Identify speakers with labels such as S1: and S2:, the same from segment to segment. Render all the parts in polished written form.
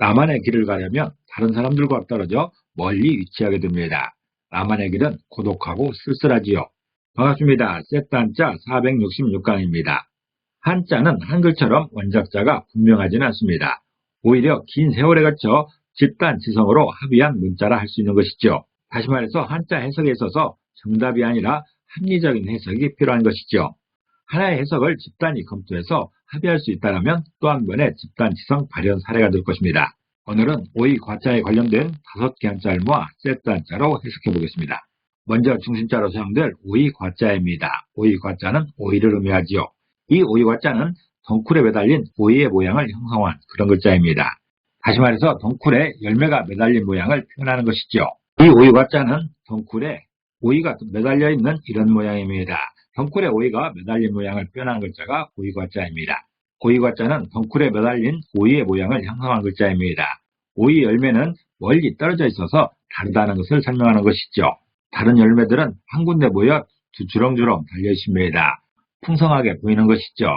S1: 나만의 길을 가려면 다른 사람들과 떨어져 멀리 위치하게 됩니다. 나만의 길은 고독하고 쓸쓸하지요. 반갑습니다. 세트 한자 466강입니다. 한자는 한글처럼 원작자가 분명하지는 않습니다. 오히려 긴 세월에 걸쳐 집단 지성으로 합의한 문자라 할 수 있는 것이죠. 다시 말해서 한자 해석에 있어서 정답이 아니라 합리적인 해석이 필요한 것이죠. 하나의 해석을 집단이 검토해서 합의할 수 있다면 또 한 번의 집단 지성 발현 사례가 될 것입니다. 오늘은 오이 과자에 관련된 5개 한자를 모아 세트 한자로 해석해 보겠습니다. 먼저 중심자로 사용될 오이 과자입니다. 오이 과자는 오이를 의미하지요. 이 오이 과자는 덩쿨에 매달린 오이의 모양을 형성한 그런 글자입니다. 다시 말해서 덩쿨에 열매가 매달린 모양을 표현하는 것이죠. 이 오이 과자는 덩쿨에 오이가 매달려 있는 이런 모양입니다. 덩쿨에 오이가 매달린 모양을 표현한 글자가 오이 과자입니다. 오이 과자는 덩쿨에 매달린 오이의 모양을 형성한 글자입니다. 오이 열매는 멀리 떨어져 있어서 다르다는 것을 설명하는 것이죠. 다른 열매들은 한 군데 모여 주렁주렁 달려 있습니다. 풍성하게 보이는 것이죠.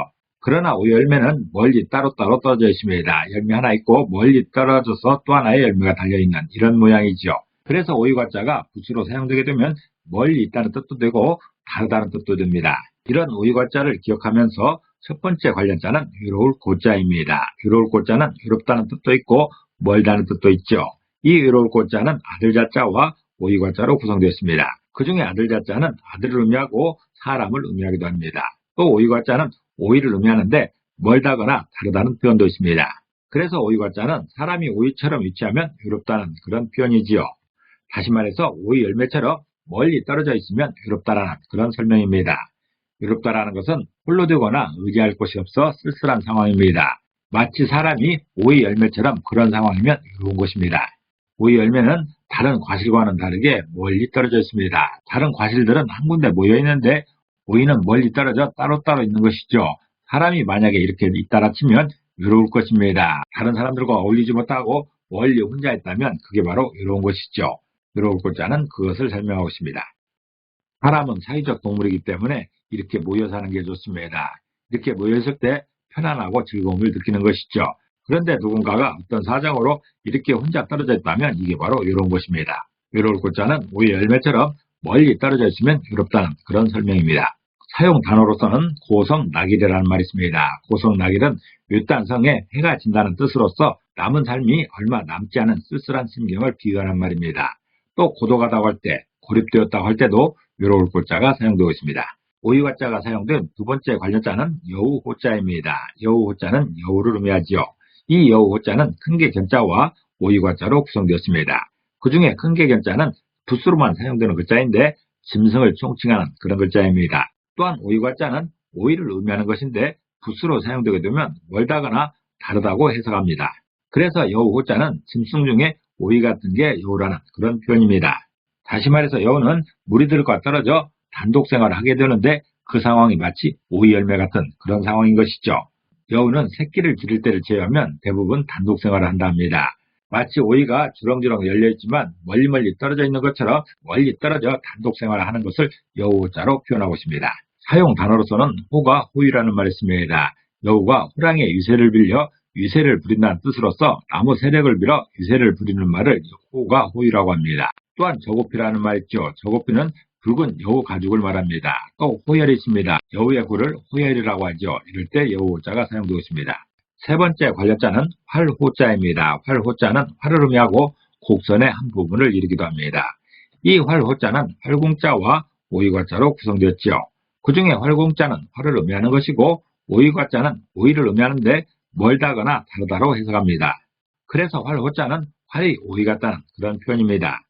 S1: 그러나 오이 열매는 멀리 따로따로 떨어져 있습니다. 열매 하나 있고 멀리 떨어져서 또 하나의 열매가 달려있는 이런 모양이죠. 그래서 오이 과자가 부수로 사용되게 되면 멀리 있다는 뜻도 되고 다르다는 뜻도 됩니다. 이런 오이 과자를 기억하면서 첫 번째 관련자는 유로울 고자입니다. 유로울 고자는 유롭다는 뜻도 있고 멀다는 뜻도 있죠. 이 유로울 고자는 아들 자자와 오이 과자로 구성되었습니다. 그 중에 아들 자자는 아들을 의미하고 사람을 의미하기도 합니다. 또 오이 과자는 오이를 의미하는데 멀다거나 다르다는 표현도 있습니다. 그래서 오이 과자는 사람이 오이처럼 위치하면 유롭다는 그런 표현이지요. 다시 말해서 오이 열매처럼 멀리 떨어져 있으면 유롭다라는 그런 설명입니다. 유롭다라는 것은 홀로 되거나 의지할 곳이 없어 쓸쓸한 상황입니다. 마치 사람이 오이 열매처럼 그런 상황이면 유로운 것입니다. 오이 열매는 다른 과실과는 다르게 멀리 떨어져 있습니다. 다른 과실들은 한 군데 모여 있는데 오이는 멀리 떨어져 따로따로 있는 것이죠. 사람이 만약에 이렇게 있다라 치면 유로울 것입니다. 다른 사람들과 어울리지 못하고 멀리 혼자 있다면 그게 바로 유로운 것이죠. 유로울 고자는 그것을 설명하고 있습니다. 사람은 사회적 동물이기 때문에 이렇게 모여 사는 게 좋습니다. 이렇게 모여 있을 때 편안하고 즐거움을 느끼는 것이죠. 그런데 누군가가 어떤 사정으로 이렇게 혼자 떨어져 있다면 이게 바로 유로운 것입니다. 유로울 고자는 오이 열매처럼 멀리 떨어져 있으면 유롭다는 그런 설명입니다. 사용 단어로서는 고성낙일이라는 말이 있습니다. 고성낙일은 윗단성에 해가 진다는 뜻으로서 남은 삶이 얼마 남지 않은 쓸쓸한 심경을 비유하는 말입니다. 또 고독하다고 할 때, 고립되었다고 할 때도 유로울 고자가 사용되고 있습니다. 오이 과자가 사용된 두 번째 관련자는 여우호자입니다. 여우호자는 여우를 의미하지요. 이 여우호자는 큰 개 견자와 오이 과자로 구성되었습니다. 그 중에 큰 개 견자는 붓으로만 사용되는 글자인데 짐승을 총칭하는 그런 글자입니다. 또한 오이 과자는 오이를 의미하는 것인데 붓으로 사용되게 되면 멀다거나 다르다고 해석합니다. 그래서 여우호자는 짐승 중에 오이 같은 게 여우라는 그런 표현입니다. 다시 말해서 여우는 무리들과 떨어져 단독 생활을 하게 되는데 그 상황이 마치 오이 열매 같은 그런 상황인 것이죠. 여우는 새끼를 기를 때를 제외하면 대부분 단독 생활을 한다 합니다. 마치 오이가 주렁주렁 열려있지만 멀리 떨어져 있는 것처럼 멀리 떨어져 단독 생활을 하는 것을 여우자로 표현하고 있습니다. 사용 단어로서는 호가 호유라는 말이 있습니다. 여우가 호랑이의 유세를 빌려 유세를 부린다는 뜻으로서 나무 세력을 빌어 유세를 부리는 말을 호가 호유라고 합니다. 또한 저고피라는 말 있죠. 저고피는 붉은 여우 가죽을 말합니다. 또 호열이 있습니다. 여우의 굴을 호열이라고 하죠. 이럴 때 여우호자가 사용되고 있습니다. 세 번째 관련자는 활호자입니다. 활호자는 활을 의미하고 곡선의 한 부분을 이루기도 합니다. 이 활호자는 활공자와 오이과자로 구성되었지요. 그 중에 활공자는 활을 의미하는 것이고 오이과자는 오이를 의미하는데 멀다거나 다르다고 해석합니다. 그래서 활호자는 활이 오이 같다는 그런 표현입니다.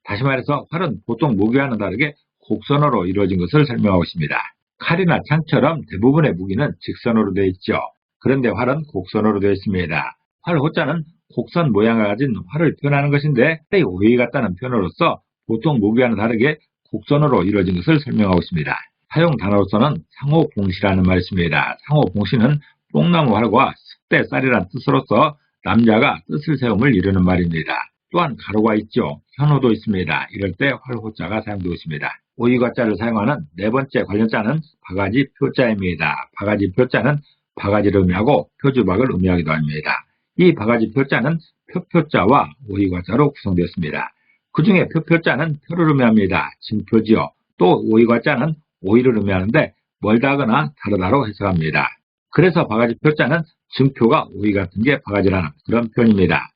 S1: 다시 말해서 활은 보통 무기와는 다르게 곡선으로 이루어진 것을 설명하고 있습니다. 칼이나 창처럼 대부분의 무기는 직선으로 되어 있죠. 그런데 활은 곡선으로 되어 있습니다. 활호자는 곡선 모양을 가진 활을 표현하는 것인데 오이 같다는 표현으로서 보통 무기와는 다르게 곡선으로 이루어진 것을 설명하고 있습니다. 사용 단어로서는 상호봉시라는 말이 있습니다. 상호봉시는 뽕나무 활과 습대 쌀이라는 뜻으로서 남자가 뜻을 세움을 이루는 말입니다. 또한 가로가 있죠. 현호도 있습니다. 이럴 때 활호자가 사용되고 있습니다. 오이과자를 사용하는 네 번째 관련자는 바가지 표자입니다. 바가지 표자는 바가지를 의미하고 표주박을 의미하기도 합니다. 이 바가지 표자는 표표자와 오이과자로 구성되었습니다. 그 중에 표표자는 표를 의미합니다. 증표지요. 또 오이과자는 오이를 의미하는데 멀다거나 다르다로 해석합니다. 그래서 바가지 표자는 증표가 오이 같은 게 바가지라는 그런 표현입니다.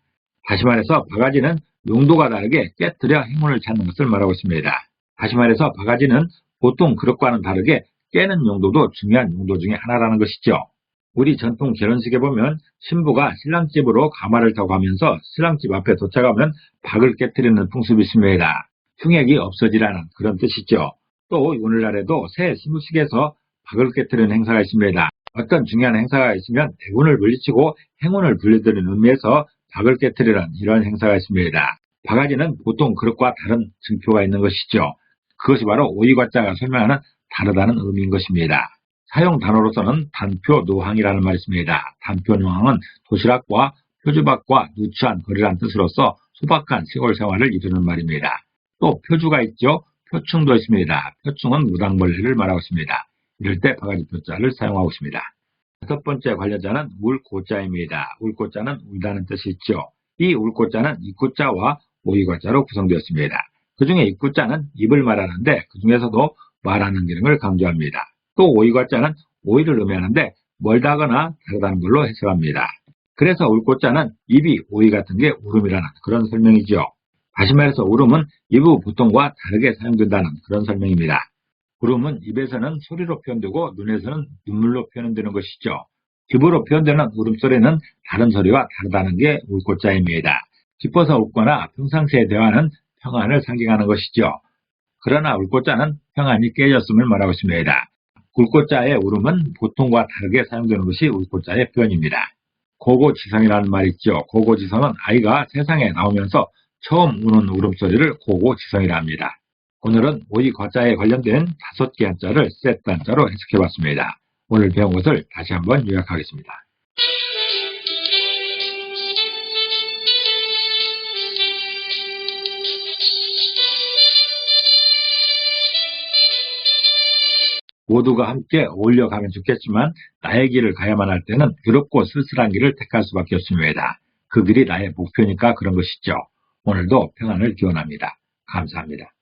S1: 다시 말해서 바가지는 용도가 다르게 깨뜨려 행운을 찾는 것을 말하고 있습니다. 다시 말해서 바가지는 보통 그릇과는 다르게 깨는 용도도 중요한 용도 중에 하나라는 것이죠. 우리 전통 결혼식에 보면 신부가 신랑집으로 가마를 타고 가면서 신랑집 앞에 도착하면 박을 깨뜨리는 풍습이 있습니다. 흉액이 없어지라는 그런 뜻이죠. 또 오늘날에도 새 신부식에서 박을 깨뜨리는 행사가 있습니다. 어떤 중요한 행사가 있으면 대운을 물리치고 행운을 불러드리는 의미에서 박을 깨뜨리는 이런 행사가 있습니다. 바가지는 보통 그릇과 다른 증표가 있는 것이죠. 그것이 바로 오이과자가 설명하는 다르다는 의미인 것입니다. 사용 단어로서는 단표 노항이라는 말이 있습니다. 단표 노항은 도시락과 표주박과 누추한 거리란 뜻으로서 소박한 시골 생활을 이루는 말입니다. 또 표주가 있죠. 표충도 있습니다. 표충은 무당벌레를 말하고 있습니다. 이럴 때 바가지 표자를 사용하고 있습니다. 다섯 번째 관련자는 울고자입니다. 울고자는 울다는 뜻이 있죠. 이 울고자는 입구자와 오이과자로 구성되었습니다. 그 중에 입구자는 입을 말하는데 그 중에서도 말하는 기능을 강조합니다. 또 오이과자는 오이를 의미하는데 멀다거나 다르다는 걸로 해석합니다. 그래서 울고자는 입이 오이 같은 게 울음이라는 그런 설명이죠. 다시 말해서 울음은 입의 보통과 다르게 사용된다는 그런 설명입니다. 울음은 입에서는 소리로 표현되고 눈에서는 눈물로 표현되는 것이죠. 입으로 표현되는 울음소리는 다른 소리와 다르다는 게 울고자입니다. 기뻐서 웃거나 평상시의 대화는 평안을 상징하는 것이죠. 그러나 울고자는 평안이 깨졌음을 말하고 있습니다. 울고자의 울음은 보통과 다르게 사용되는 것이 울고자의 표현입니다. 고고지성이라는 말이 있죠. 고고지성은 아이가 세상에 나오면서 처음 우는 울음소리를 고고지성이라 합니다. 오늘은 오이과자에 관련된 5개 한자를 세트 한자로 해석해봤습니다. 오늘 배운 것을 다시 한번 요약하겠습니다. 모두가 함께 어울려가면 좋겠지만 나의 길을 가야만 할 때는 괴롭고 쓸쓸한 길을 택할 수밖에 없습니다. 그 길이 나의 목표니까 그런 것이죠. 오늘도 평안을 기원합니다. 감사합니다.